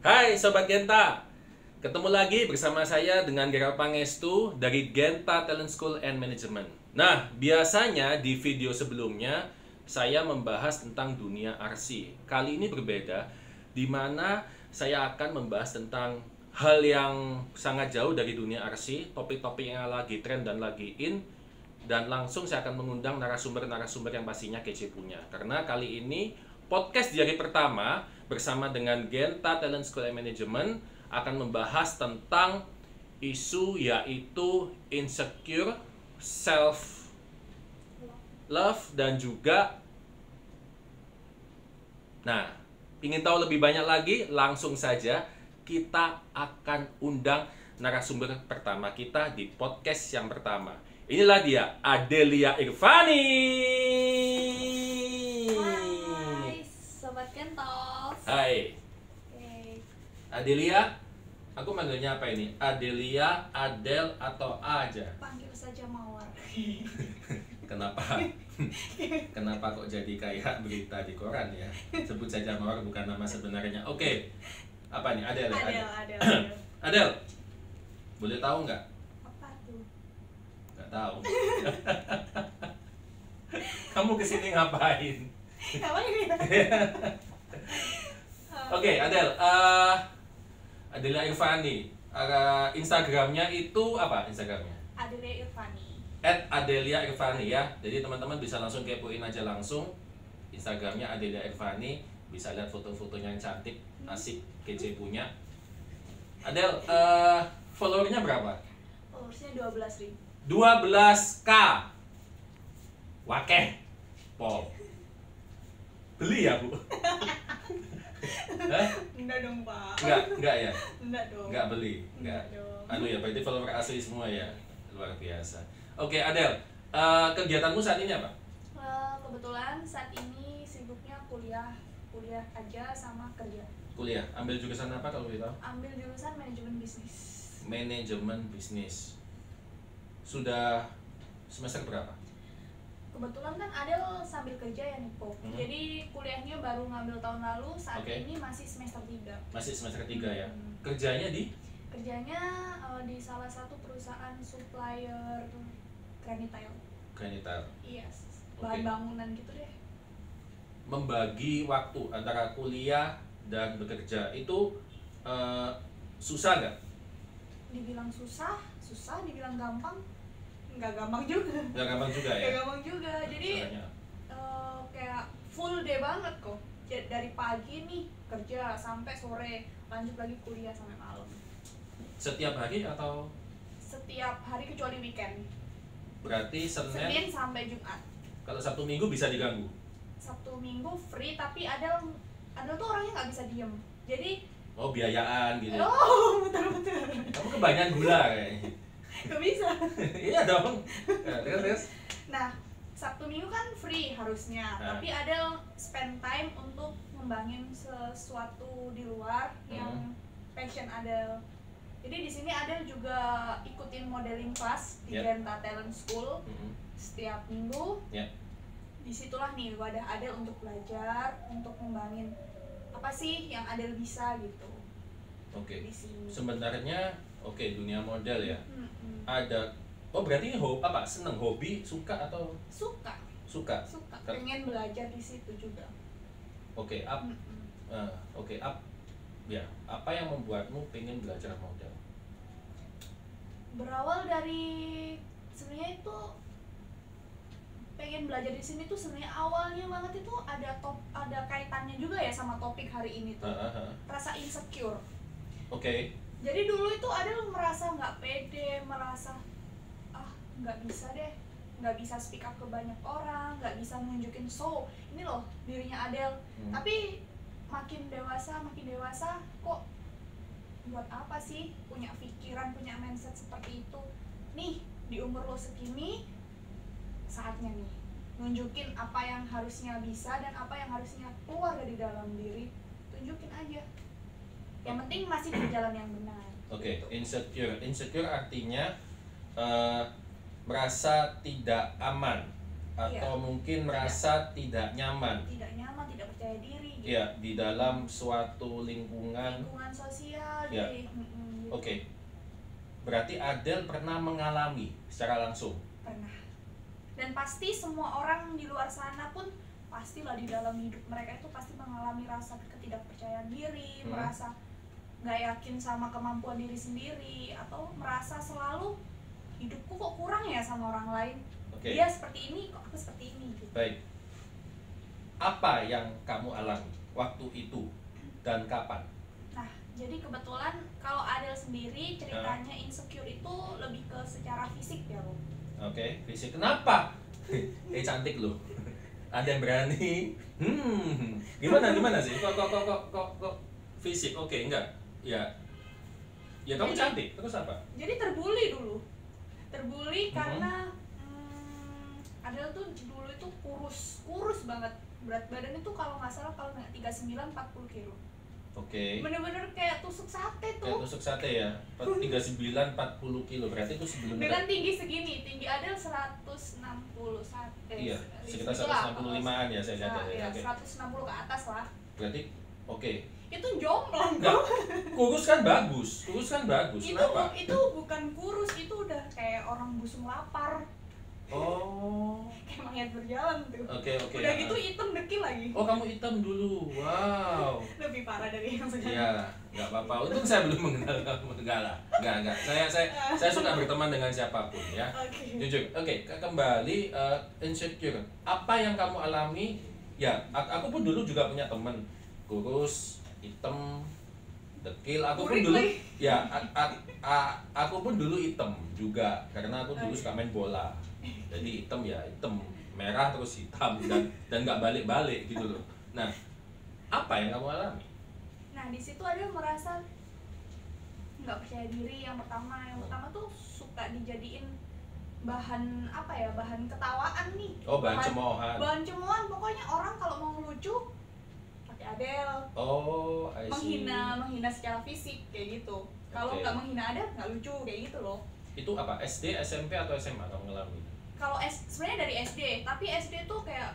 Hai Sobat Genta, ketemu lagi bersama saya dengan Gerald Pangestu dari Genta Talent School and Management. Nah, biasanya di video sebelumnya saya membahas tentang dunia RC. Kali ini berbeda, di mana saya akan membahas tentang hal yang sangat jauh dari dunia RC, topik-topik yang lagi tren dan lagi in, dan langsung saya akan mengundang narasumber-narasumber yang pastinya kece punya. Karena kali ini podcast di hari pertama bersama dengan Genta Talent School and Management akan membahas tentang isu yaitu insecure, self love, dan juga ingin tahu lebih banyak lagi, langsung saja kita akan undang narasumber pertama kita di podcast yang pertama. Inilah dia, Adelia Irvani. Hai, Sobat Kentos. Hai. Oke. Adelia, aku manggilnya apa ini? Adelia, Adel, atau A aja? Panggil saja Mawar. Kenapa? Kenapa kok jadi kayak berita di koran ya? Sebut saja Mawar, bukan nama sebenarnya. Oke. Apa nih? Adel ya? Adel. Adel, boleh tahu nggak? Apa tuh? Nggak tahu. Kamu kesini ngapain? Apa ini? Oke, Adel. Adelia Irvani. Instagramnya itu apa? Instagramnya? Adelia Irvani. @Adelia Irvani ya. Jadi teman-teman bisa langsung kepoin aja langsung Instagramnya Adelia Irvani. Bisa lihat foto-fotonya yang cantik, asik, kece punya. Adel, followernya berapa? Followersnya 12.000. 12K. Wakeh. Pol. Beli ya, Bu? Hah? Enggak dong, Pak. Enggak ya? Enggak dong. Enggak beli. Enggak. dong. Anu ya, berarti follower asli semua ya. Luar biasa. Oke, Adel, kegiatanmu saat ini apa? Kebetulan saat ini sibuknya kuliah aja sama kerja. Kuliah. Ambil jurusan apa kalau boleh tahu? Ambil jurusan manajemen bisnis. Manajemen bisnis. Sudah semester berapa? Kebetulan kan Adel sambil kerja ya Nipo. Jadi kuliahnya baru ngambil tahun lalu, saat ini masih semester 3. Masih semester 3 ya. Kerjanya di? Kerjanya di salah satu perusahaan supplier granitile. Granitile. Iya, bahan bangunan gitu deh. Membagi waktu antara kuliah dan bekerja itu susah nggak? Dibilang susah, dibilang gampang, nggak gampang juga. Nggak gampang juga ya? Nggak gampang juga, jadi kayak full day banget kok. Dari pagi nih kerja sampai sore, lanjut lagi kuliah sampai malam. Setiap hari atau? Setiap hari kecuali weekend. Berarti Senin sampai Jumat. Kalau Sabtu Minggu bisa diganggu? Sabtu Minggu free, tapi ada tuh orangnya nggak bisa diem. Jadi biayaan gitu. Oh, betul. Kamu kebanyakan gula kayaknya. Gak bisa. Iya dong. Terus. Nah, Sabtu Minggu kan free harusnya, tapi ada spend time untuk ngembangin sesuatu di luar yang passion Adel. Jadi di sini Adel juga ikutin modeling class di Genta Talent School setiap minggu. Disitulah nih wadah Adel untuk belajar, untuk ngembangin apa sih yang Adel bisa gitu. Oke. Di sini. Sebenarnya dunia model ya. Ada. Berarti ini seneng hobi, suka atau? Suka. Pengen belajar di situ juga. Apa yang membuatmu pengen belajar model? Berawal dari sebenarnya itu pengen belajar di sini tuh sebenarnya awalnya banget itu ada kaitannya juga ya sama topik hari ini tuh. Rasa insecure. Jadi dulu itu Adel merasa nggak pede, merasa nggak bisa deh, nggak bisa speak up ke banyak orang, nggak bisa nunjukin ini loh dirinya Adel. Tapi makin dewasa kok buat apa sih punya pikiran, punya mindset seperti itu. Nih di umur lo segini saatnya nih nunjukin apa yang harusnya bisa dan apa yang harusnya keluar dari dalam diri, tunjukin aja. Yang penting masih di jalan yang benar. Insecure artinya merasa tidak aman atau mungkin merasa tidak nyaman, tidak percaya diri gitu. Ya, di dalam suatu lingkungan sosial. Ya. Gitu. Oke. Berarti Adele pernah mengalami secara langsung. Pernah. Dan pasti semua orang di luar sana pun pastilah di dalam hidup mereka itu pasti mengalami rasa ketidakpercayaan diri, merasa nggak yakin sama kemampuan diri sendiri, atau merasa selalu hidupku kok kurang ya sama orang lain. Dia seperti ini, kok aku seperti ini gitu. Baik. Apa yang kamu alami waktu itu dan kapan? Nah, jadi kebetulan kalau Adele sendiri ceritanya insecure itu lebih ke secara fisik ya, Bu. Oke, fisik. Kenapa? Cantik loh. Ada yang berani. Gimana sih? Kok fisik? Oke, enggak. Ya. Ya kamu cantik. Terus apa? Jadi terbully dulu. Karena Adele tuh dulu itu kurus banget. Berat badannya tuh kalau nggak salah kalau nggak 39 40 kilo. Oke. Bener-bener kayak tusuk sate tuh. Kayak tusuk sate ya. 39 40 kilo. Berarti itu sebelum dengan tinggi segini. Tinggi Adele 160 sate. Iya, sekitar 165-an ya saya lihat ya. 160 ke atas lah. Berarti oke. Itu jomplang. Kurus kan bagus. Kenapa? Itu bukan kurus, itu udah kayak orang busung lapar. Oh. Kayak mayat berjalan tuh. Oke. Udah gitu hitam dekil lagi. Oh, kamu hitam dulu. Wow. Lebih parah dari yang sekarang. Iya, nggak apa-apa. Untung saya belum mengenal kamu. Enggak lah. Enggak. Saya suka berteman dengan siapapun ya. Jujur. Oke, kembali insecure. Apa yang kamu alami? Ya, aku pun dulu juga punya teman kurus, hitam, dekil. Aku pun dulu ya aku pun dulu hitam juga karena aku dulu suka main bola. Jadi hitam ya hitam, merah terus hitam dan nggak balik-balik gitu loh. Nah, apa yang kamu alami? Nah, di situ ada merasa nggak percaya diri. Yang pertama tuh suka dijadiin bahan bahan ketawaan nih. Oh, bahan cemoohan. Bahan cemoohan, pokoknya orang kalau mau lucu pakai Adele. Oh, I see. menghina secara fisik kayak gitu. Kalau nggak menghina Adele nggak lucu kayak gitu loh. Itu apa? SD, SMP atau SMA kamu ngalamin? Kalau sebenarnya dari SD, tapi SD tuh kayak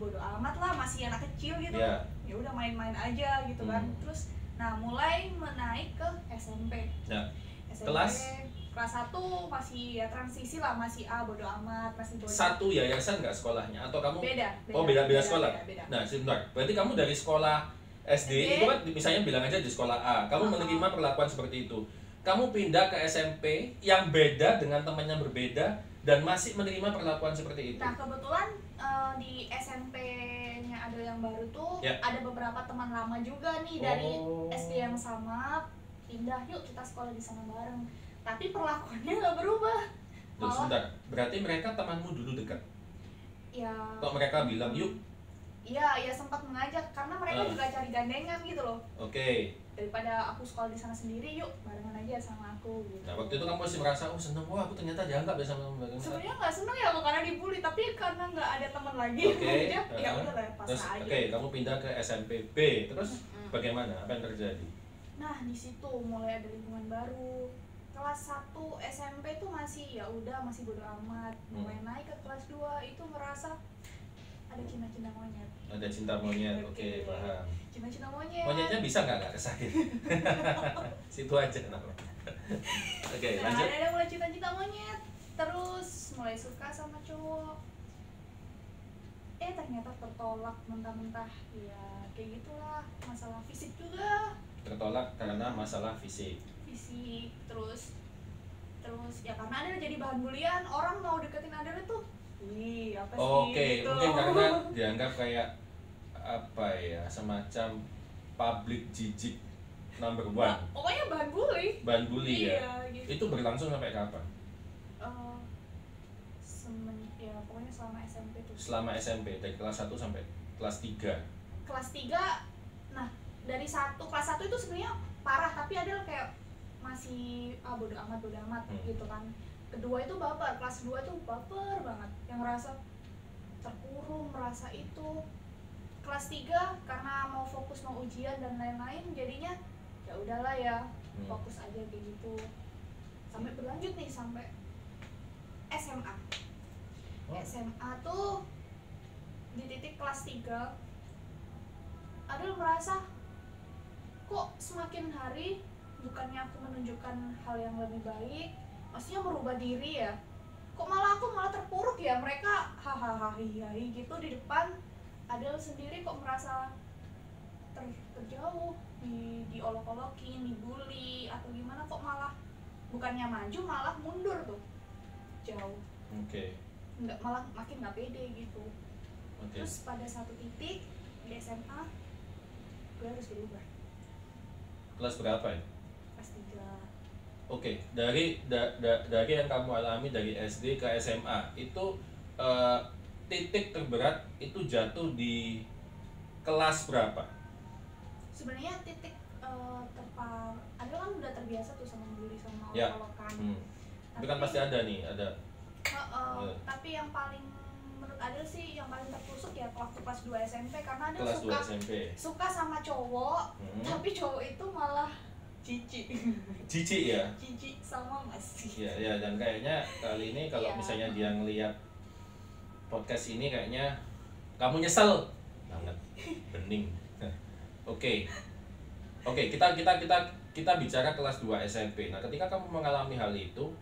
bodo amat lah, masih anak kecil gitu. Yeah. Ya udah main-main aja gitu kan. Terus mulai menaik ke SMP. Yeah. SMP kelas 1 masih ya transisi lah, masih bodo amat, masih bodo. Satu yayasan nggak sekolahnya atau kamu? Beda. Oh, beda sekolah. Beda. Nah, sebentar. Berarti kamu dari sekolah SD itu kan misalnya bilang aja di sekolah A, kamu menerima perlakuan seperti itu. Kamu pindah ke SMP yang beda dengan teman yang berbeda dan masih menerima perlakuan seperti itu. Nah, kebetulan di SMP-nya ada yang baru tuh, ada beberapa teman lama juga nih dari SD yang sama, pindah, yuk kita sekolah di sana bareng. Tapi perlakuannya nggak berubah. Loh, sebentar, berarti mereka temanmu dulu dekat? Ya. Kok mereka bilang yuk? Iya sempat mengajak karena mereka juga cari gandengan gitu loh. Oke. Daripada aku sekolah di sana sendiri, yuk barengan aja sama aku gitu. Nah, waktu itu kamu masih merasa seneng, aku ternyata dianggap ya sama kamu. Sebenarnya nggak seneng ya aku karena dibully, tapi karena nggak ada teman lagi. Ya udah lah, pasrah aja. Oke, kamu pindah ke SMP B, terus bagaimana? Apa yang terjadi? Nah, di situ mulai ada lingkungan baru. Kelas 1 SMP tuh masih masih bodo amat. Mulai naik ke kelas 2 itu merasa ada cinta-cinta monyet. Ada cinta monyet, oke, paham. Cinta-cinta monyet. Monyetnya bisa nggak kesahin? Situ aja namanya. Oke, lanjut. Ada mulai cinta-cinta monyet, terus mulai suka sama cowok. Ternyata tertolak mentah-mentah. Ya kayak gitulah, masalah fisik juga. Tertolak karena masalah fisik. Terus ya karena Adele jadi bahan bulian, orang mau deketin Adele tuh apa sih? Oke, gitu. mungkin karena dianggap kayak apa ya, semacam public jijik number one. Pokoknya bahan bully. Ya. Gitu. Itu berlangsung sampai kapan? Pokoknya selama SMP tuh. Selama SMP dari kelas 1 sampai kelas 3. Kelas 3, nah dari kelas 1 itu sebenarnya parah, tapi Adele kayak masih bodo amat gitu kan. Kedua itu baper, kelas 2 itu baper banget, yang ngerasa terkurung, merasa itu. Kelas 3 karena mau fokus, mau ujian dan lain-lain, jadinya ya udahlah ya, fokus aja kayak gitu. Sampai berlanjut nih sampai SMA. SMA tuh di titik kelas 3 Adel merasa kok semakin hari bukannya aku menunjukkan hal yang lebih baik, maksudnya merubah diri ya, kok aku malah terpuruk ya, mereka hahaha gitu di depan. Adel sendiri kok merasa terjauh, diolok-olokin, dibully atau gimana, kok malah bukannya maju malah mundur tuh jauh. Nggak, malah makin nggak pede gitu. Terus pada satu titik di SMA gue harus berubah. Kelas berapa ya? Kelas 3. Dari yang kamu alami dari SD ke SMA itu titik terberat itu jatuh di kelas berapa? Sebenarnya titik ada kan udah terbiasa tuh sama bully sama ya. olokan. Tapi kan pasti ada nih, ada. Tapi yang paling menurut Adel sih yang paling tertusuk ya waktu kelas 2 SMP, karena Adel suka sama cowok, tapi cowok itu malah cici ya? Cici sama masih. Ya, dan kayaknya kali ini kalau misalnya dia ngeliat podcast ini kayaknya kamu nyesel banget, bening. Oke, kita bicara kelas 2 SMP. Nah, ketika kamu mengalami hal itu,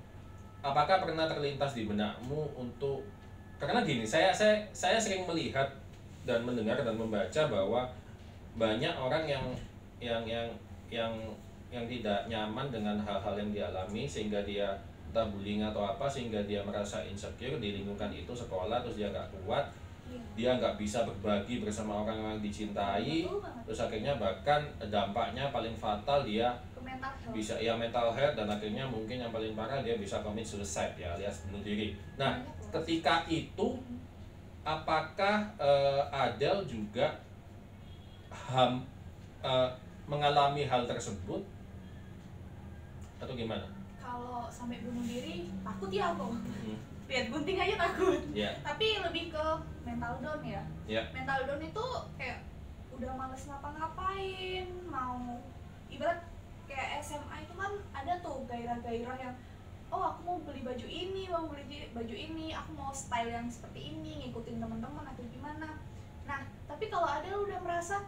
apakah pernah terlintas di benakmu untuk, karena gini, saya sering melihat dan mendengar dan membaca bahwa banyak orang yang tidak nyaman dengan hal-hal yang dialami, sehingga dia entah bullying atau apa, sehingga dia merasa insecure di lingkungan itu, sekolah, terus dia nggak kuat, dia nggak bisa berbagi bersama orang yang dicintai, terus akhirnya bahkan dampaknya paling fatal dia bisa mental health, dan akhirnya mungkin yang paling parah dia bisa commit suicide ya, alias bunuh diri. Nah, ketika itu apakah Adel juga mengalami hal tersebut atau gimana? Kalau sampai bunuh diri takut ya aku. Lihat gunting aja takut. Tapi lebih ke mental down ya. Mental down itu kayak udah males ngapa-ngapain, mau ibarat kayak SMA itu kan ada tuh gairah-gairah yang aku mau beli baju ini, aku mau style yang seperti ini, ngikutin teman-teman atau gimana. Nah, tapi kalau ada udah merasa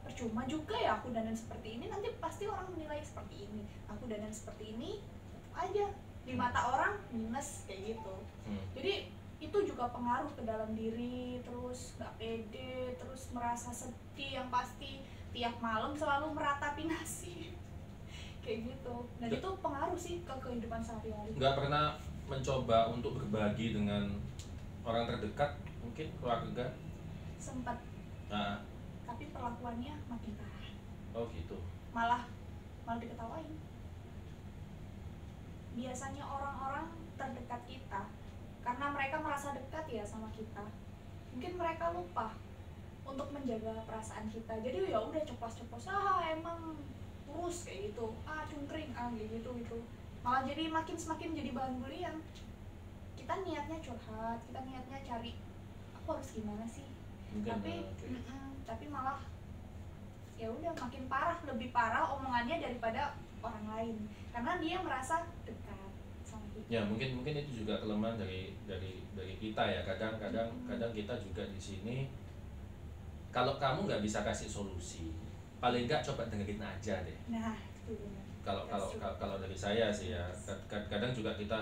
percuma juga ya aku dandan seperti ini, nanti pasti orang menilai seperti ini. Aku dandan seperti ini aja di mata orang minus kayak gitu. Jadi itu juga pengaruh ke dalam diri, terus nggak pede, terus merasa sedih yang pasti tiap malam selalu meratapi nasi kayak gitu. Dan itu pengaruh sih ke kehidupan sehari-hari. Nggak pernah mencoba untuk berbagi dengan orang terdekat, mungkin keluarga? Sempat. Tapi perlakuannya makin parah. Oh gitu. Malah diketawain. Biasanya orang-orang terdekat kita, karena mereka merasa dekat ya sama kita, mungkin mereka lupa untuk menjaga perasaan kita. Jadi ya udah ceplos-ceplos, emang kurus kayak gitu, cungkring, kayak gitu. Malah jadi semakin jadi bahan bulian. Kita niatnya curhat, kita niatnya cari aku harus gimana sih, tapi malah ya udah makin parah, lebih parah omongannya daripada orang lain, karena dia merasa dekat sama kita. Ya mungkin itu juga kelemahan dari kita ya. Kadang kita juga di sini, kalau kamu nggak bisa kasih solusi, paling nggak coba dengerin aja deh. Nah, itu benar. Kalau dari saya sih ya, kadang juga kita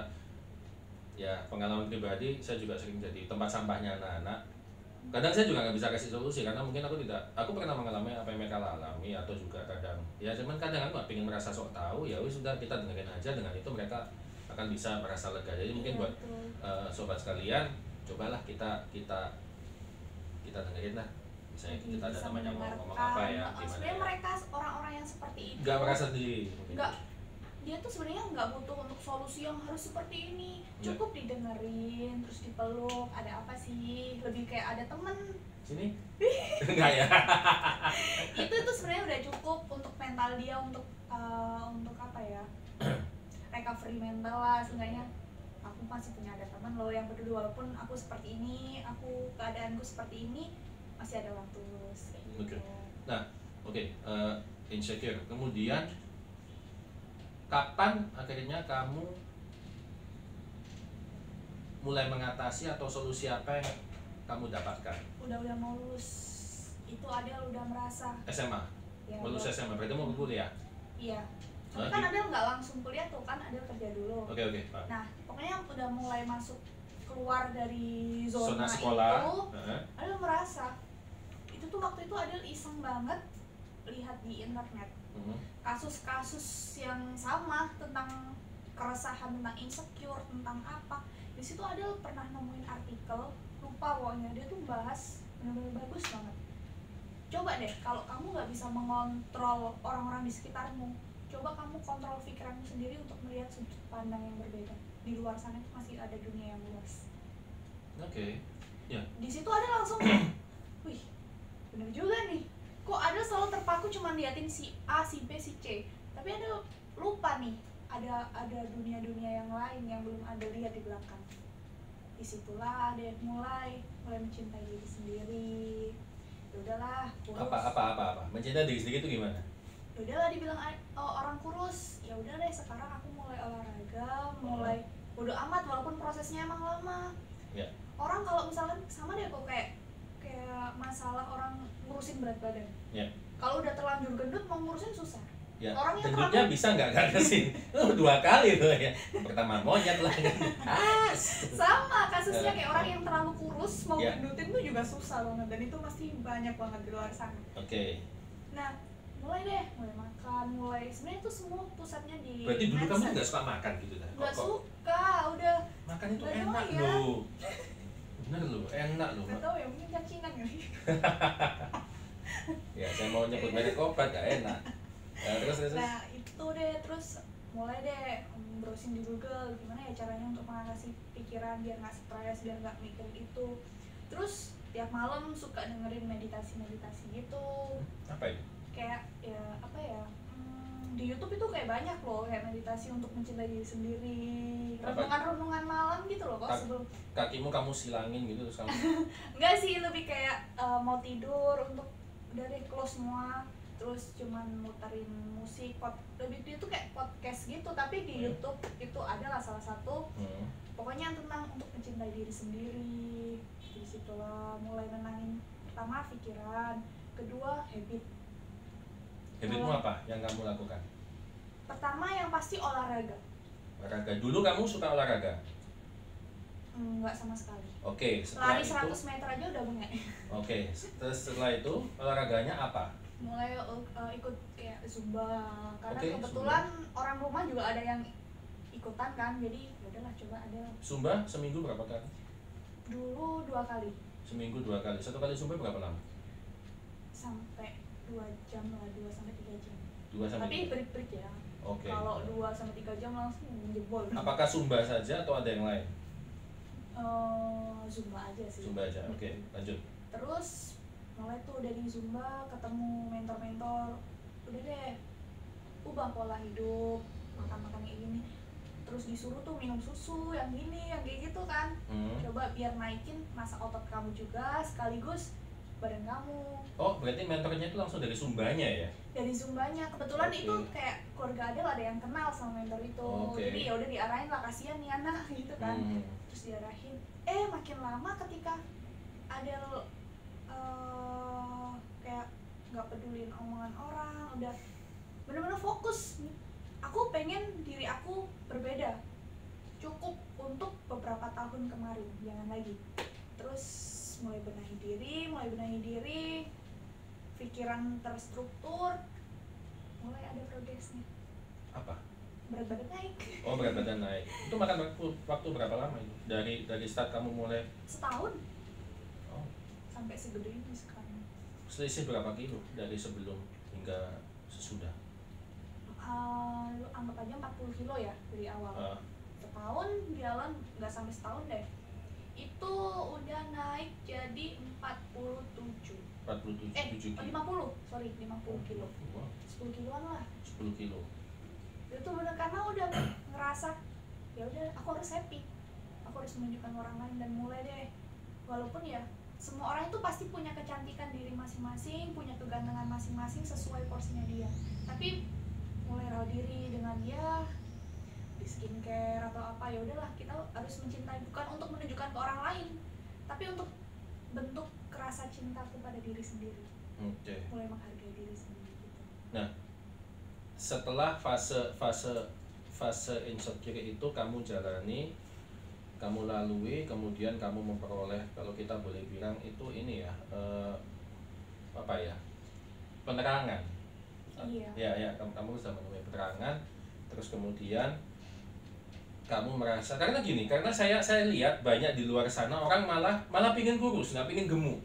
ya, pengalaman pribadi, saya juga sering jadi tempat sampahnya anak-anak. Kadang saya juga nggak bisa kasih solusi karena mungkin aku pernah mengalami apa yang mereka alami, atau juga kadang ya cuman kadang aku nggak pengen merasa sok tahu, ya wis sudah kita dengerin aja, dengan itu mereka akan bisa merasa lega. Jadi mungkin buat sobat sekalian, cobalah kita dengerin lah, misalnya kita ada namanya ngomong apa ya, gimana sebenarnya mereka orang-orang yang seperti itu nggak merasa sendiri, dia tuh sebenarnya nggak butuh untuk solusi yang harus seperti ini, cukup didengerin, terus dipeluk, ada apa sih, lebih kayak ada temen sini enggak ya. itu sebenarnya udah cukup untuk mental dia, untuk apa ya, recovery mental lah. Seenggaknya aku masih punya ada teman loh yang peduli, walaupun aku seperti ini, keadaanku seperti ini, masih ada waktu lulus kayak gitu. Nah, insecure. Kemudian kapan akhirnya kamu mulai mengatasi atau solusi apa yang kamu dapatkan? Udah mau lulus itu Adel udah merasa SMA? Ya, lulus SMA, berarti mau kuliah? Iya. Tapi kan Adel nggak langsung kuliah tuh kan, Adel kerja dulu. Oke. Nah, pokoknya udah mulai masuk keluar dari zona sekolah itu, Adel merasa itu tuh waktu itu Adel iseng banget lihat di internet kasus-kasus yang sama tentang keresahan, tentang insecure, tentang apa. Di situ Adel pernah nemuin artikel, lupa pokoknya, dia tuh bahas benar-benar bagus banget. Coba deh, kalau kamu nggak bisa mengontrol orang-orang di sekitarmu, coba kamu kontrol pikiranmu sendiri untuk melihat sudut pandang yang berbeda. Di luar sana itu masih ada dunia yang luas. Oke. Ya. Di situ ada langsung, wih, bener juga nih. Kok ada selalu terpaku cuma liatin si A, si B, si C. Tapi ada lupa nih, ada dunia-dunia yang lain yang belum ada lihat di belakang. Disitulah dia mulai mencintai diri sendiri. Ya udahlah, kurus. Apa? Mencintai diri sendiri itu gimana? Ya udahlah, dibilang orang kurus. Ya udah deh, sekarang aku mulai olahraga, mulai bodo amat walaupun prosesnya emang lama. Ya. Orang kalau misalkan sama deh kok kayak masalah orang ngurusin berat badan. Ya. Kalau udah terlanjur gendut mau ngurusin susah. Ya. Orang yang gendutnya bisa nggak sih? 2 kali tuh ya. Pertama monyet lah. Sama kasusnya kayak orang yang terlalu kurus mau ya. gendutin tuh juga susah banget, dan itu masih banyak banget di luar sana. Oke. Nah, mulai makan, sebenarnya itu semua pusatnya di. Berarti dulu kamu nggak suka makan gitu kan? Nggak suka, udah. Makan itu enak loh. Bener loh, enak loh. Nggak tahu ya, mungkin cacingan kali. Ya, saya mau nyebut merek obat gak enak. Ya, terus. Nah, itu deh, terus mulai deh browsing di Google gimana ya caranya untuk mengatasi pikiran biar nggak stres, biar nggak mikirin itu. Terus tiap malam suka dengerin meditasi gitu. Apa itu? Kayak ya apa ya, di YouTube itu kayak banyak loh kayak meditasi untuk mencintai diri sendiri, renungan malam gitu loh kok sebelum kakimu kamu silangin gitu terus kamu enggak sih, lebih kayak mau tidur untuk udah deh close semua, terus cuman muterin musik, lebih dia tuh kayak podcast gitu tapi di YouTube itu adalah salah satu pokoknya tentang untuk mencintai diri sendiri. Di situlah mulai nenangin, pertama pikiran, kedua habit. Habitmu apa yang kamu lakukan? Pertama yang pasti olahraga. Dulu kamu suka olahraga? Enggak sama sekali. Oke, setelah lari 100 meter aja udah bengek. Oke, setelah itu olahraganya apa? Mulai ikut kayak Zumba, karena kebetulan Zumba. Orang rumah juga ada yang ikutan kan, jadi udahlah coba ada. Zumba seminggu berapa kali? Dulu 2 kali. Seminggu 2 kali. Satu kali Zumba berapa lama? Sampai 2 jam lah, 2-3 jam. 2-3 Tapi break ya. Oke. Kalau 2-3 jam langsung jebol. Apakah Zumba saja atau ada yang lain? Zumba aja sih. Zumba aja. Oke, lanjut. Terus mulai tuh dari Zumba ketemu mentor-mentor, udah deh ubah pola hidup, makan kayak gini, terus disuruh tuh minum susu yang gini, yang kayak gitu kan. Coba biar naikin masa otot kamu juga sekaligus badan kamu. Oh, berarti mentornya itu langsung dari Zumbanya ya? Dari Zumbanya, kebetulan itu kayak keluarga Adel ada yang kenal sama mentor itu. Jadi ya udah diarahin lah, kasihan nih anak gitu kan. Terus diarahin, makin lama ketika Adel kayak nggak pedulin omongan orang, udah bener-bener fokus. Aku pengen diri aku berbeda, cukup untuk beberapa tahun kemarin, jangan lagi. Terus mulai benahi diri, pikiran terstruktur, mulai ada progresnya. Apa? Berat badan naik. Oh, berat badan naik. Itu makan waktu berapa lama itu? Dari start kamu mulai? Setahun. Oh. Sampai segede ini sekarang. Selisih berapa kilo dari sebelum hingga sesudah? Anggap aja 40 kilo ya dari awal. Setahun jalan, nggak sampai setahun deh. Itu udah naik jadi 47. 47 kilo. 50 kilo. 10 kiloan lah. 10 kilo. Itu bener karena udah ngerasa ya udah aku harus happy. Aku harus menunjukkan orang lain, dan mulai deh. Walaupun ya semua orang itu pasti punya kecantikan diri masing-masing, punya kegantengan masing-masing sesuai porsinya dia. Tapi mulai rawat diri dengan dia, di skincare atau apa, ya udahlah kita harus mencintai, bukan untuk menunjukkan ke orang lain, tapi untuk bentuk rasa cinta kepada diri sendiri. Mulai menghargai diri sendiri gitu. Nah, setelah fase insecure itu kamu jalani, kamu lalui, kemudian kamu memperoleh, kalau kita boleh bilang itu ini ya, apa ya, penerangan. Iya. Ya, kamu sudah menemui penerangan, terus kemudian kamu merasa, karena gini, karena saya lihat banyak di luar sana orang malah pingin kurus, nggak pingin gemuk.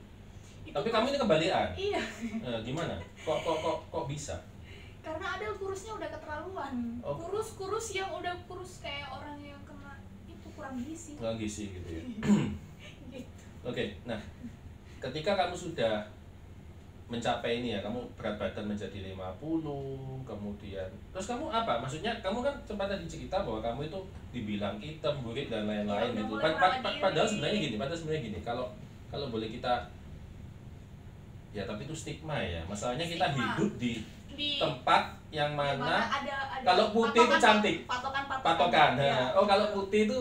Tapi kamu ini kebalikan. Iya. Gimana? Kok bisa? Karena ada kurusnya udah keterlaluan. Kurus yang udah kurus kayak orang yang kena itu kurang gizi. Kurang gizi gitu ya. Gitu. Oke, nah ketika kamu sudah mencapai ini ya, kamu berat badan menjadi 50, kemudian terus kamu apa? Maksudnya kamu kan sempat tadi cerita bahwa kamu itu dibilang hitam, burik dan lain-lain gitu. Padahal sebenarnya gini, kalau boleh kita ya, tapi itu stigma ya. Masalahnya kita hidup di tempat yang mana ada kalau putih itu cantik. Patokan. Ya. Oh, kalau putih itu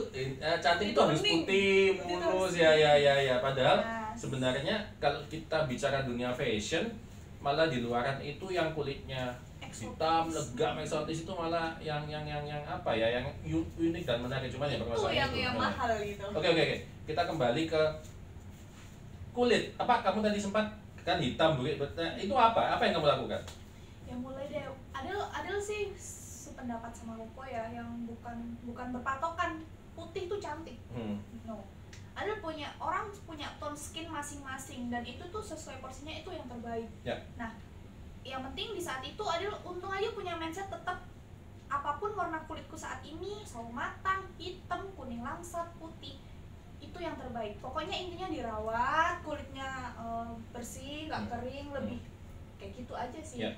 cantik itu harus putih, mulus ya. Padahal sebenarnya kalau kita bicara dunia fashion, malah di luaran itu yang kulitnya hitam, legam, eksotis itu malah yang apa ya, yang unik dan menarik, cuman ya permasalahannya itu yang mahal gitu. Oke. Kita kembali ke kulit. Apa kamu tadi sempat kan hitam, burik, itu apa yang kamu lakukan? Ya mulai deh, Adel sih sependapat sama Koko ya, yang bukan berpatokan putih tuh cantik. No. Adel orang punya tone skin masing-masing, dan itu tuh sesuai porsinya, itu yang terbaik. Ya. Nah, yang penting di saat itu Adel untung aja punya mindset tetap apapun warna kulitku saat ini, sawo matang, hitam, kuning langsat, putih, itu yang terbaik. Pokoknya intinya dirawat, kulitnya bersih, gak kering, lebih kayak gitu aja sih. Ya.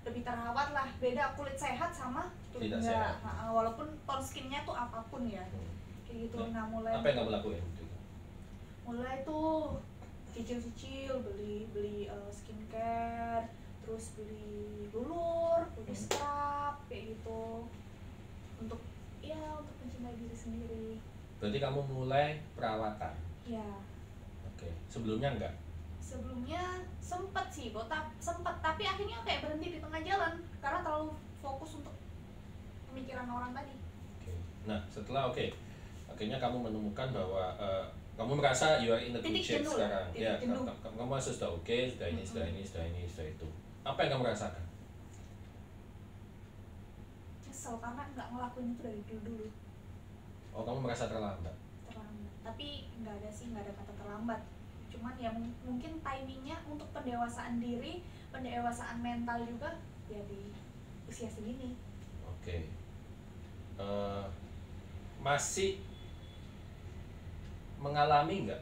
Lebih terawat lah. Beda kulit sehat sama kulit tidak enggak. sehat. Walaupun tone skinnya tuh apapun ya. Kayak gitu. Nah, mulai apa yang kamu lakuin? Mulai tuh cicil beli skincare, terus beli lulur, beli scrub kayak gitu. Untuk mencintai diri sendiri. Berarti kamu mulai perawatan? Ya. Oke. Sebelumnya enggak? Sebelumnya sempet sih, tapi akhirnya kayak berhenti di tengah jalan karena terlalu fokus untuk pemikiran orang tadi. Oke. Nah, setelah akhirnya kamu menemukan bahwa kamu merasa you are in a good shape sekarang. Ya, kamu merasa sudah sudah ini, sudah itu. Apa yang kamu rasakan? Nyesel karena nggak ngelakuin itu dari dulu. Oh, kamu merasa terlambat? Tapi nggak ada kata terlambat. Cuman ya mungkin timingnya untuk pendewasaan diri, pendewasaan mental juga ya di usia segini. Oke. Masih mengalami nggak?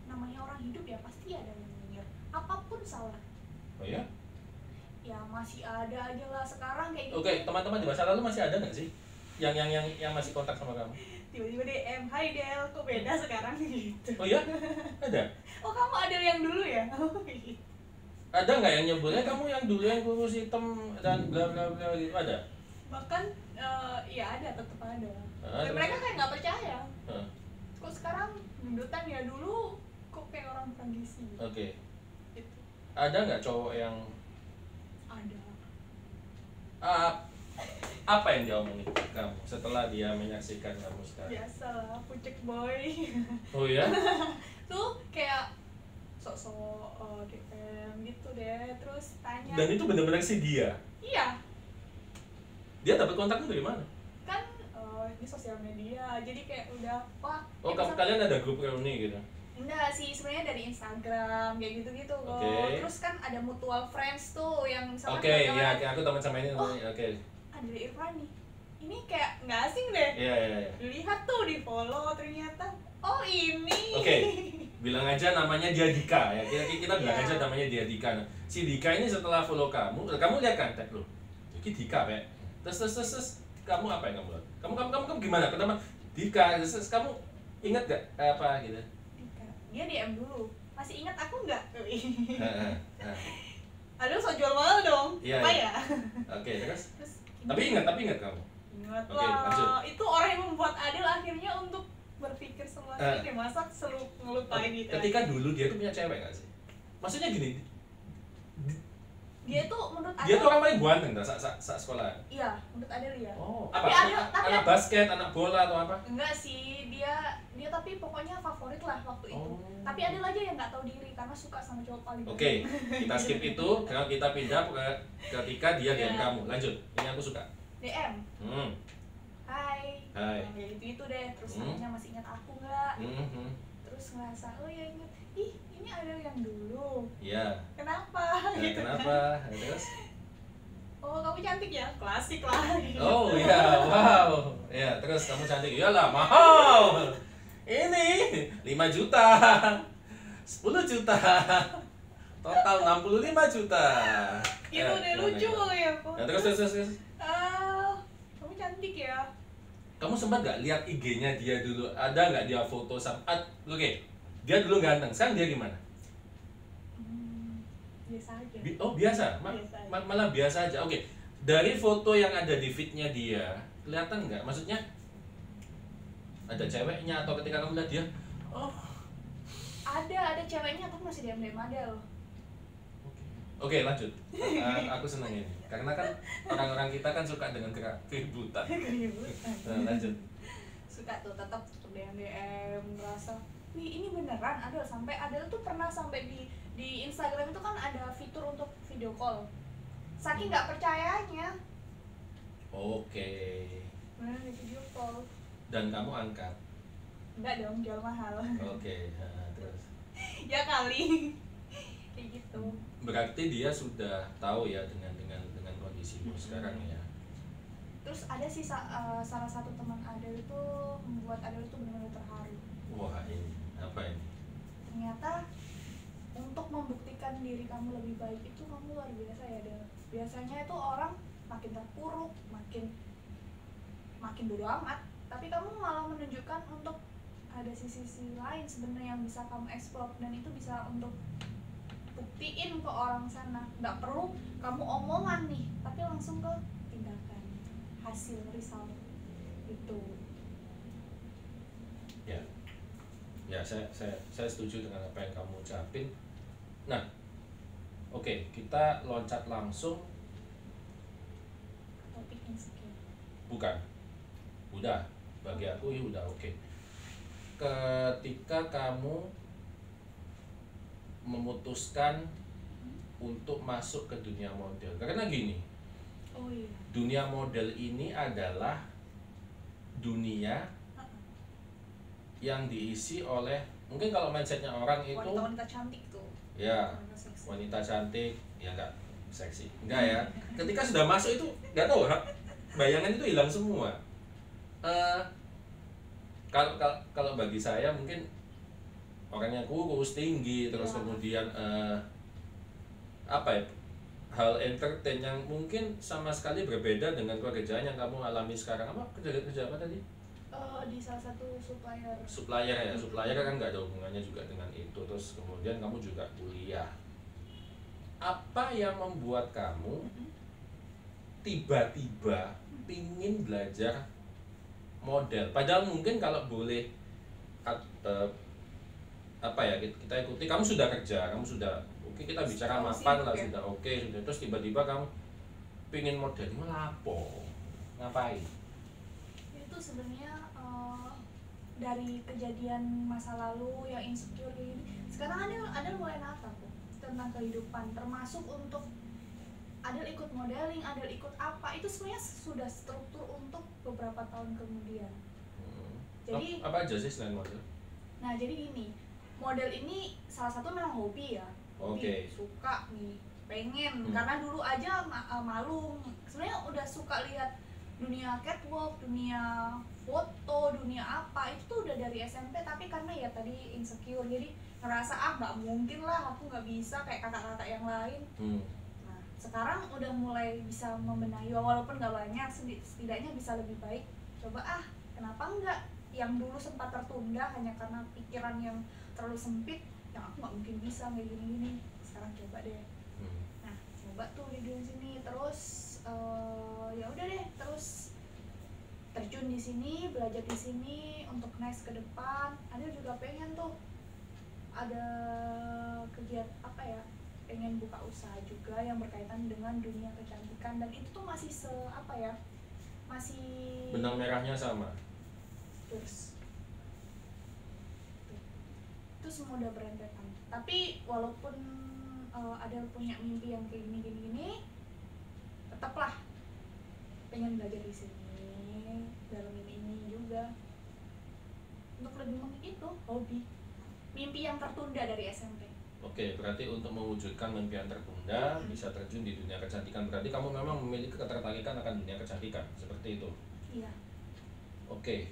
Namanya orang hidup ya pasti ada yang nyinyir, apapun salah. Oh ya? Ya masih ada aja lah sekarang kayak gitu. Oke, teman-teman di masa lalu masih ada nggak sih yang masih kontak sama kamu? Tiba-tiba DM, "Hai Del, kok beda sekarang?" gitu. Oh ya? Ada? Oh, kamu ada yang dulu ya? Oh gitu. Ada nggak yang nyebutnya kamu yang dulu yang kurus hitam dan bla bla bla gitu, ada? Bahkan ya ada, tetap ada. Mereka kayak nggak percaya. Kok sekarang gendutan ya, dulu kok kayak orang kurang gizi. Oke. Gitu. Ada nggak cowok yang ada? Apa yang dia omongin kamu setelah dia menyaksikan kamu sekarang? Biasalah, pucek boy. Oh ya? Tuh kayak sok-sok DM gitu deh, terus tanya. Dan itu benar-benar si dia? Iya. Dia dapat kontakmu dari mana? Kan ini sosial media, jadi kayak udah wah. Oh, kalian ada grup reuni gitu? Enggak sih, sebenarnya dari Instagram kayak gitu-gitu kok. Terus kan ada mutual friends tuh yang misalkan ya, aku teman sama ini. Ada Irfani. Ini kayak nggak asing deh. Iya. Lihat tuh, di follow ternyata. Oh ini. Oke. Bilang aja namanya dia Dika ya. Kita bilang aja namanya dia Dika. Nah, si Dika ini setelah follow kamu lihat kan tag lu. Ini Dika, Pak. Terus kamu apa yang kamu lakukan? Kamu gimana? Pertama Dika, terus kamu ingat gak apa gitu? Dika. Dia DM dulu. Masih ingat aku nggak? Aduh, so jual mahal dong. Iya. Apa ya? Oke, terus Tapi ingat kamu. Ingat Oke, lanjut. lah. Itu orang yang membuat Adel akhirnya untuk berpikir semua ini masa selalu ngelupain gitu. Ketika dulu dia tuh punya cewek nggak sih? Maksudnya gini, dia tuh menurut dia Adel tuh orang paling ganteng dah saat sekolah. iya, menurut Adel ya. Oh, tapi apa? Anak basket, anak bola atau apa? Enggak sih, dia tapi pokoknya favorit lah waktu itu. Tapi Adel aja yang nggak tahu diri karena suka sama cowok paling. Oke, kita skip itu. Kalau kita pindah ke ketika dia DM kamu. Lanjut. Ini aku suka. DM. Hai. Hai. Nah, itu deh. Terus tanya masih ingat aku nggak? Terus ngerasa oh ya ingat. Ih, ini Adel yang dulu. Iya. Kenapa? Gitu kenapa? Terus? Oh, kamu cantik ya? Klasik lah. Oh iya, wow. Ya, terus kamu cantik. Iyalah, mahal. Ini 5 juta. 10 juta. Total 65 juta. Itu udah lucu ya, kok. Nah, terus. Kamu cantik ya? Kamu sempat gak lihat IG-nya dia dulu? Ada nggak dia foto sama? Oke, dia dulu ganteng. Sekarang dia gimana? Biasa aja. Biasa? Biasa aja. Malah biasa aja. Oke, dari foto yang ada di feed-nya dia, kelihatan nggak? Maksudnya ada ceweknya atau ketika kamu lihat dia, ada ceweknya tapi masih diam-diam ada loh. Oke, lanjut. Aku seneng ini karena kan orang-orang kita kan suka dengan keributan. Lanjut. Suka tuh tetap DM merasa wih ini beneran Adel, sampai Adel tuh pernah sampai di Instagram itu kan ada fitur untuk video call, saking nggak percayanya. Oke. Beneran di video call. Dan kamu angkat? Enggak dong, jual mahal. Oke, terus? Ya kali. Kayak gitu. Berarti dia sudah tahu ya dengan kondisimu sekarang ya. Terus ada sih salah satu teman Adel itu membuat Adel itu benar-benar terharu. Wah, ini apa ini? Ternyata untuk membuktikan diri kamu lebih baik itu kamu luar biasa ya Adel. Biasanya itu orang makin terpuruk, makin bodo amat, tapi kamu malah menunjukkan untuk ada sisi lain sebenarnya yang bisa kamu eksplor, dan itu bisa untuk buktiin ke orang sana. Nggak perlu kamu omongan nih, tapi langsung ke tindakan, hasil, result itu. Ya, saya setuju dengan apa yang kamu ucapin. Nah, oke, kita loncat langsung. Topik insecure. Bukan. Udah, bagi aku ya udah oke. Ketika kamu memutuskan untuk masuk ke dunia model, karena gini, dunia model ini adalah dunia yang diisi oleh, mungkin kalau mindsetnya orang itu wanita cantik tuh ya, wanita cantik ya, nggak seksi, enggak ya. Ketika sudah masuk itu nggak tahu, bayangan itu hilang semua. Kalau bagi saya mungkin orangnya kurus, tinggi, terus kemudian apa ya, hal entertain yang mungkin sama sekali berbeda dengan pekerjaan yang kamu alami sekarang. Apa kerja apa tadi? Di salah satu Supplier ya, supplier kan nggak ada hubungannya juga dengan itu. Terus kemudian kamu juga kuliah. Apa yang membuat kamu tiba-tiba pingin belajar model? Padahal mungkin kalau boleh apa ya, kita ikuti, kamu sudah kerja, kamu sudah oke, kita bicara mapan lah, sudah oke, sudah, terus tiba-tiba kamu pingin model, ngelapo, ngapain? Itu sebenarnya dari kejadian masa lalu yang insecure ini. Sekarang Adel mulai nata kok tentang kehidupan, termasuk untuk Adel ikut modeling, Adel ikut apa, itu sebenarnya sudah struktur untuk beberapa tahun kemudian. Jadi apa aja sih selain model? Nah jadi gini, model ini salah satu memang hobi ya, hobi, suka nih, pengen, karena dulu aja malu, sebenarnya udah suka lihat dunia catwalk, dunia foto, dunia apa, itu tuh udah dari SMP, tapi karena ya tadi insecure, jadi ngerasa nggak mungkin lah, aku nggak bisa kayak kakak-kakak yang lain. Nah sekarang udah mulai bisa membenahi, walaupun nggak banyak, setidaknya bisa lebih baik. Coba kenapa enggak, yang dulu sempat tertunda hanya karena pikiran yang terlalu sempit, yang aku nggak mungkin bisa kayak gini-gini, sekarang coba deh. Nah coba tuh di dunia sini, terus ya udah deh, terus terjun di sini, belajar di sini untuk next ke depan. Adel juga pengen tuh ada kegiatan apa ya, pengen buka usaha juga yang berkaitan dengan dunia kecantikan, dan itu tuh masih apa ya, masih benang merahnya sama. Terus itu semua udah berentetan. Tapi walaupun Adel punya mimpi yang kayak gini, tetaplah pengen belajar di sini, dalam ini juga untuk lebih itu hobi, mimpi yang tertunda dari SMP. Oke, berarti untuk mewujudkan mimpi yang tertunda, bisa terjun di dunia kecantikan. Berarti kamu memang memiliki ketertarikan akan dunia kecantikan, seperti itu? Iya. Oke.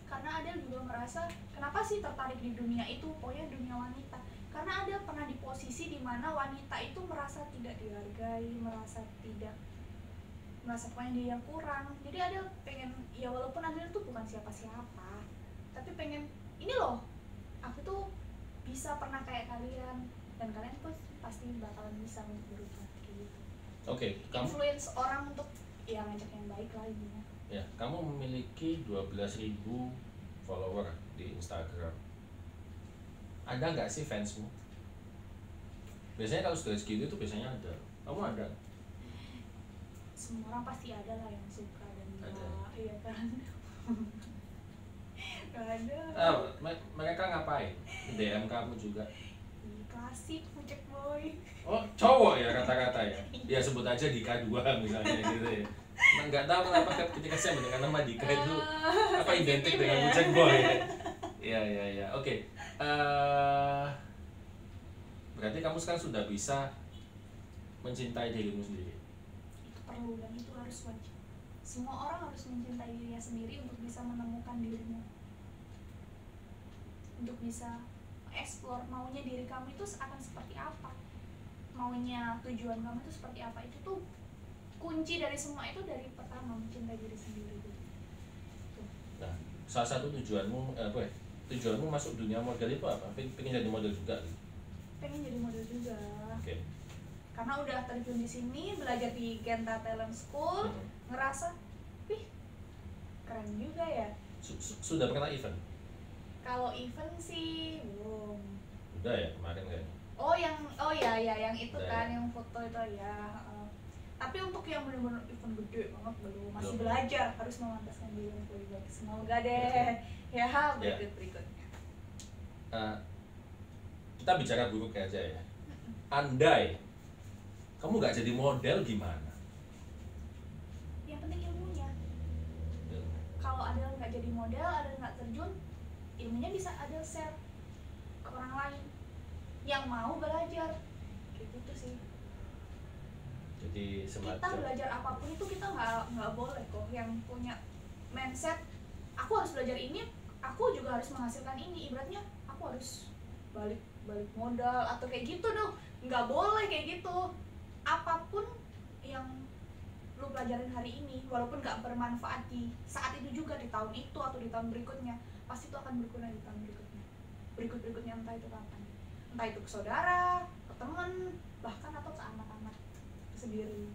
Karena Adel juga merasa, kenapa sih tertarik di dunia itu, pokoknya dunia wanita. Karena Adel pernah di posisi dimana wanita itu merasa tidak dihargai, merasa pokoknya dia kurang. Jadi Adel pengen, ya walaupun Adel tuh bukan siapa-siapa, tapi pengen, ini loh, aku tuh bisa pernah kayak kalian, dan kalian pun pasti bakalan bisa untuk berubah gitu. Oke, influence orang untuk ya ngajak yang baik lah intinya. Ya, kamu memiliki 12.000 follower di Instagram. Ada nggak sih fansmu? Biasanya kalau sudah segitu tuh biasanya ada. Kamu ada? Semua orang pasti ada lah yang suka dan ada. Iya kan. Ada. Mereka ngapain? DM kamu juga? Klasik, pucek boy. Oh, cowok ya kata-kata ya? Ya sebut aja Dika 2 misalnya gitu ya. Nggak tahu kenapa ketika saya mendengar nama Dika itu apa identik dengan pucek boy ya? Iya. Oke. Berarti kamu sekarang sudah bisa mencintai dirimu sendiri. Itu perlu dan itu harus wajib. Semua orang harus mencintai dirinya sendiri untuk bisa menemukan dirimu, untuk bisa explore maunya diri kamu itu akan seperti apa, maunya tujuan kamu itu seperti apa. Itu tuh kunci dari semua itu, dari pertama mencintai diri sendiri. Nah, salah satu tujuanmu tujuanmu masuk dunia model itu apa? Pengen jadi model juga? Pengen jadi model juga. Oke. Karena udah terjun di sini, belajar di Genta Talent School, ngerasa, wih, keren juga ya. Sudah pernah event? Kalau event sih belum. Udah ya kemarin kayaknya. Oh ya yang itu udah, kan, ya. yang foto itu ya. Tapi untuk yang benar-benar event gede banget belum, masih Belum. Belajar, harus memantaskan diri yang lebih baik. Semoga deh. Ya berikutnya. Kita bicara buruk aja ya. Andai kamu nggak jadi model gimana? Yang penting ilmunya. Kalau Adel nggak jadi model, Adel nggak terjun, ilmunya bisa Adel share ke orang lain yang mau belajar. Kayak gitu sih. Jadi semacam Kita belajar apapun itu kita nggak boleh kok yang punya mindset aku harus belajar ini, aku juga harus menghasilkan ini. Ibaratnya aku harus balik modal atau kayak gitu dong. Nggak boleh kayak gitu. Apapun yang lu pelajarin hari ini, walaupun nggak bermanfaat di saat itu juga, di tahun itu atau di tahun berikutnya, pasti itu akan berguna di tahun berikutnya entah itu kapan, entah itu ke saudara, ke teman, bahkan atau ke anak-anak sendiri.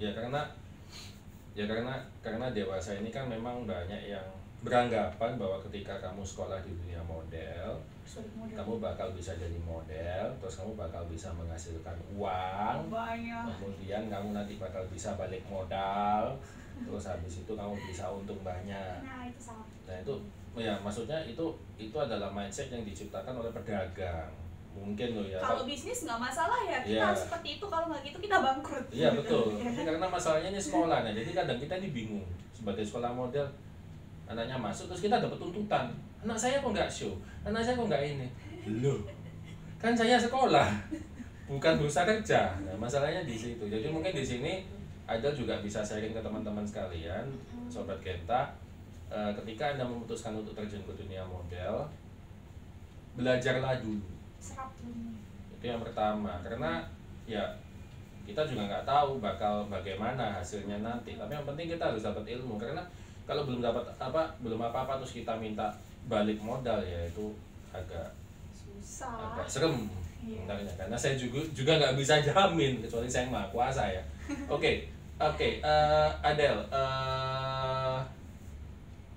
Ya karena dewasa ini kan memang banyak yang beranggapan bahwa ketika kamu sekolah di dunia model, kamu bakal bisa jadi model, terus kamu bakal bisa menghasilkan uang banyak. Kemudian kamu nanti bakal bisa balik modal, terus habis itu kamu bisa untung banyak. Nah itu salah. Nah itu ya maksudnya itu adalah mindset yang diciptakan oleh pedagang. Mungkin loh ya. Kalau bisnis nggak masalah ya, kita harus seperti itu. Kalau nggak gitu kita bangkrut. Iya betul. Ini karena masalahnya ini sekolah, nah jadi kadang kita ini bingung sebagai sekolah model, anaknya masuk terus kita dapat tuntutan, anak saya kok nggak show, anak saya kok nggak ini. Loh, kan saya sekolah, bukan berusaha kerja. Nah masalahnya di situ. Jadi mungkin di sini ada juga bisa sharing ke teman-teman sekalian, sobat Genta. Ketika Anda memutuskan untuk terjun ke dunia model, belajarlah dulu. Serap dulu. Itu yang pertama, karena ya kita juga nggak tahu bakal bagaimana hasilnya nanti. Tapi yang penting kita harus dapat ilmu, karena kalau belum dapat apa-apa terus kita minta balik modal ya itu agak susah. agak serem. Sebenarnya karena saya juga nggak bisa jamin kecuali saya maha kuasa ya. Oke, Adele,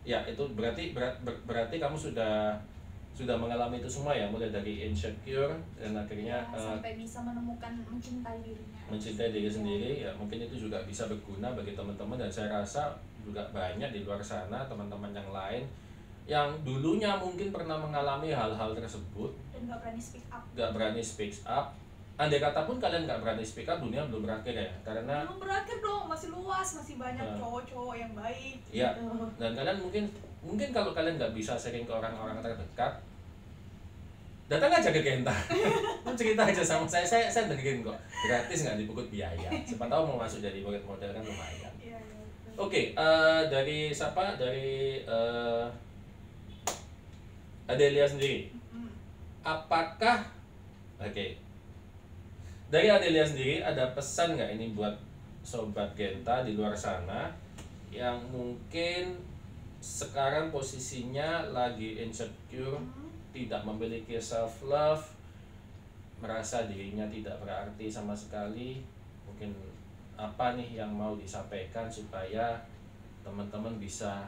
ya itu berarti kamu sudah mengalami itu semua ya, mulai dari insecure dan akhirnya sampai bisa menemukan mencintai diri sendiri ya. Mungkin itu juga bisa berguna bagi teman-teman, dan saya rasa juga banyak di luar sana teman-teman yang lain yang dulunya mungkin pernah mengalami hal-hal tersebut dan nggak berani speak up. Andai kata pun kalian nggak berani speak up, dunia belum berakhir ya, karena belum berakhir dong, masih luas, masih banyak cowok-cowok yang baik ya gitu. Dan kalian mungkin kalau kalian nggak bisa sharing ke orang-orang terdekat, datang aja ke Genta. Cerita aja sama saya dengerin kok, gratis, nggak dipungut biaya. Siapa tahu mau masuk jadi model kan lumayan. Oke, dari siapa? Dari Adelia sendiri. Apakah dari Adelia sendiri ada pesan nggak ini buat sobat Genta di luar sana yang mungkin sekarang posisinya lagi insecure, tidak memiliki self love, merasa dirinya tidak berarti sama sekali? Mungkin apa nih yang mau disampaikan supaya teman-teman bisa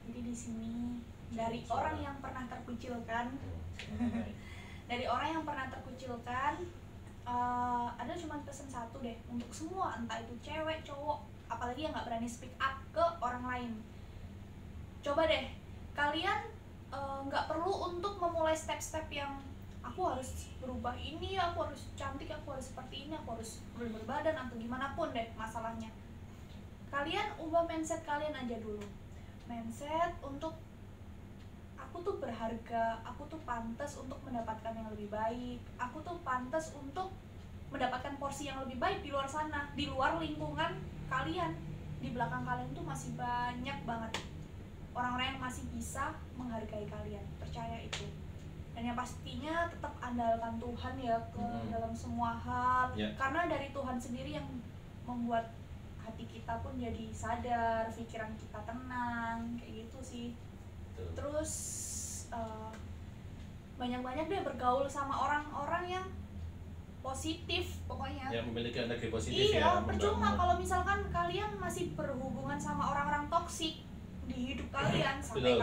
Jadi di sini dari orang yang pernah terkucilkan, ada cuma pesan satu deh untuk semua, entah itu cewek, cowok, apalagi yang nggak berani speak up ke orang lain. Coba deh kalian nggak perlu untuk memulai step-step yang aku harus berubah ini, aku harus cantik, aku harus seperti ini, aku harus berbadan atau gimana pun deh masalahnya. Kalian ubah mindset kalian aja dulu. Mindset untuk aku tuh berharga, aku tuh pantas untuk mendapatkan yang lebih baik, aku tuh pantas untuk mendapatkan porsi yang lebih baik di luar sana, di luar lingkungan kalian. Di belakang kalian tuh masih banyak banget orang-orang yang masih bisa menghargai kalian, percaya itu. Dan yang pastinya tetap andalkan Tuhan ya dalam semua hal, karena dari Tuhan sendiri yang membuat hati kita pun jadi sadar, pikiran kita tenang, kayak gitu sih. Terus banyak-banyak deh bergaul sama orang-orang yang positif pokoknya, yang memiliki energi positif. Iya, percuma kalau misalkan kalian masih berhubungan sama orang-orang toksik di hidup kalian sampai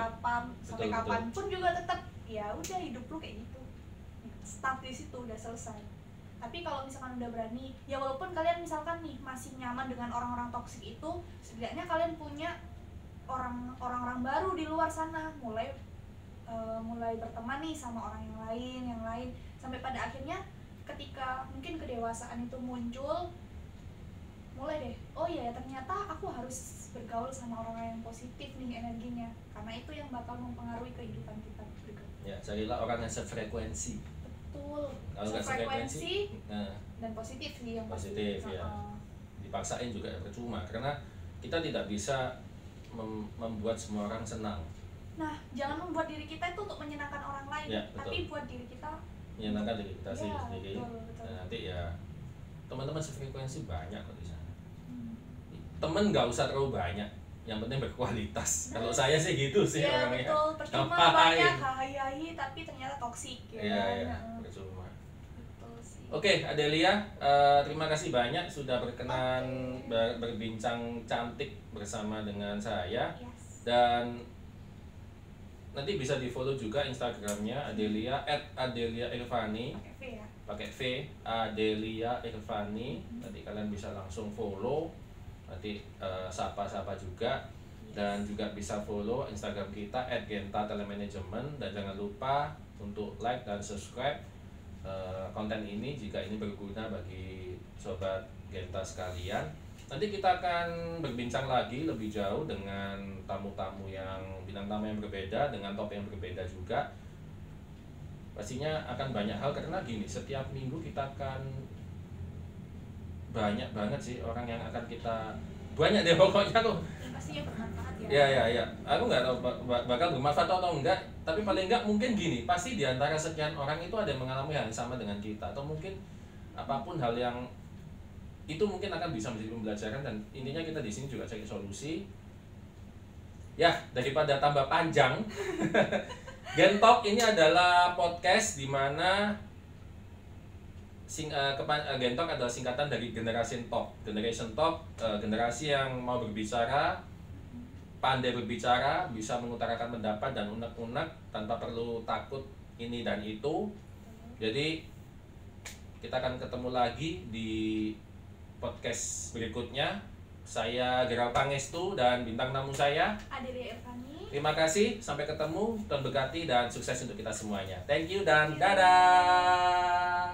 kapan pun juga tetap ya udah hidup lu kayak gitu, start di situ, udah selesai. Tapi kalau misalkan udah berani, ya walaupun kalian misalkan nih masih nyaman dengan orang-orang toksik itu, setidaknya kalian punya orang-orang baru di luar sana, mulai berteman nih sama orang yang lain sampai pada akhirnya ketika mungkin kedewasaan itu muncul, mulai deh, oh iya ternyata aku harus bergaul sama orang yang positif nih energinya, karena itu yang bakal mempengaruhi kehidupan kita berikutnya. Ya, carilah orang yang sefrekuensi. Betul. Kalau nggak sefrekuensi dan positif sih yang positif ya. Dipaksain juga percuma, karena kita tidak bisa membuat semua orang senang. Nah, jangan membuat diri kita itu untuk menyenangkan orang lain, ya, tapi buat diri kita menyenangkan diri kita sendiri. Betul. Dan nanti ya teman-teman sefrekuensi banyak kok di sana. Temen nggak usah terlalu banyak, yang penting berkualitas. Kalau saya sih gitu sih orangnya. Betul, percuma banyak hai tapi ternyata toksik ya. Iya, percuma. Betul sih. Oke, Adelia, terima kasih banyak sudah berkenan berbincang cantik bersama dengan saya. Dan nanti bisa di follow juga Instagramnya Adelia @AdeliaIrvani, pakai V, Adelia Irvani. Nanti kalian bisa langsung follow, nanti sapa-sapa juga. Dan juga bisa follow Instagram kita @GentaTelemanagement. Dan jangan lupa untuk like dan subscribe konten ini jika ini berguna bagi sobat Genta sekalian. Nanti kita akan berbincang lagi lebih jauh dengan tamu-tamu bintang tamu yang berbeda, dengan topik yang berbeda juga. Pastinya akan banyak hal, karena gini, setiap minggu kita akan banyak banget sih orang yang akan kita, banyak deh pokoknya tuh. Pastinya bermanfaat ya. Ya. Aku nggak tahu bakal bermanfaat atau enggak, tapi paling enggak mungkin gini, pasti di antara sekian orang itu ada yang mengalami hal yang sama dengan kita, atau mungkin apapun hal yang itu mungkin akan bisa menjadi pembelajaran. Dan intinya kita di sini juga cari solusi. Ya, daripada tambah panjang Gentalk ini adalah podcast di mana Gentalk adalah singkatan dari Generation Talk. Generation Talk, generasi yang mau berbicara, pandai berbicara, bisa mengutarakan pendapat dan unek-unek tanpa perlu takut ini dan itu. Jadi kita akan ketemu lagi di podcast berikutnya. Saya Gerald Pangestu dan bintang tamu saya Adiri Irfani. Terima kasih, sampai ketemu, Tuhan berkati dan sukses untuk kita semuanya. Thank you dan dadah.